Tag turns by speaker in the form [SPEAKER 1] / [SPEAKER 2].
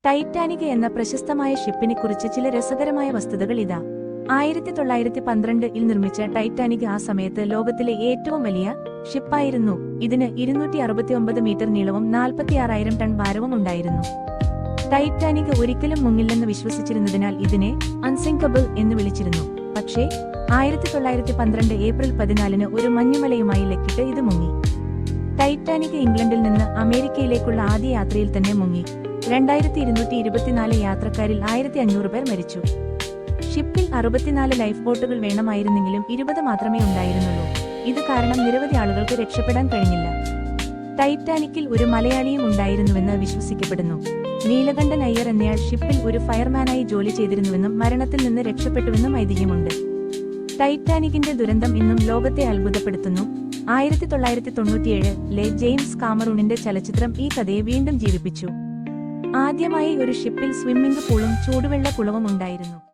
[SPEAKER 1] Titanic എന്ന പ്രശസ്തമായ ഷിപ്പിനെക്കുറിച്ച് ചില രസകരമായ വസ്തുതകൾ ഇതാ. 1912 നിർമ്മിച്ച ടൈറ്റാനിക് ആ സമയത്ത് ലോകത്തിലെ ഏറ്റവും വലിയ ഷിപ്പായിരുന്നു. ഇതിന് 269 മീറ്റർ നീളവും 46,000 ടൺ ഭാരവും ഉണ്ടായിരുന്നു. ടൈറ്റാനിക് ഒരിക്കലും മുങ്ങില്ലെന്ന് വിശ്വസിച്ചിരുന്നതിനാൽ ഇതിനെ അൺസിങ്കബിൾ എന്ന് വിളിച്ചിരുന്നു. പക്ഷേ 1912 ഏപ്രിൽ 14 ഒരു മഞ്ഞുമലയുമായി ലക്കിട്ട് ഇത് മുങ്ങി. ടൈറ്റാനിക് ഇംഗ്ലണ്ടിൽ നിന്ന് അമേരിക്കയിലേക്കുള്ള ആദ്യ യാത്രയിൽ തന്നെ മുങ്ങി. 2224 യാത്രക്കാരിൽ 1500 പേർ മരിച്ചു. ഷിപ്പിൽ 64 ലൈഫ് ബോട്ടുകൾ വേണമായിരുന്നെങ്കിലും 20 മാത്രമേ ഉണ്ടായിരുന്നുള്ളൂ. ഇത് കാരണം നിരവധി ആളുകൾക്ക് രക്ഷപ്പെടാൻ കഴിഞ്ഞില്ല. ടൈറ്റാനിക്കിൽ ഒരു മലയാളിയും ഉണ്ടായിരുന്നുവെന്ന് വിശ്വസിക്കപ്പെടുന്നു. നീലകണ്ഠൻ അയ്യർ എന്നയാൾ ഷിപ്പിൽ ഒരു ഫയർമാനായി ജോലി ചെയ്തിരുന്നുവെന്നും മരണത്തിൽ നിന്ന് രക്ഷപ്പെട്ടുവെന്നും ഐതിഹ്യമുണ്ട്. ടൈറ്റാനിക്കിന്റെ ദുരന്തം ഇന്നും ലോകത്തെ അത്ഭുതപ്പെടുത്തുന്നു. 1997 ജെയിംസ് കാമറൂണിന്റെ ചലച്ചിത്രം ഈ കഥയെ വീണ്ടും ജീവിപ്പിച്ചു. ആദ്യമായി ഒരു ഷിപ്പിൽ സ്വിമ്മിംഗ് പൂളും ചൂടുവെള്ള കുളവും ഉണ്ടായിരുന്നു.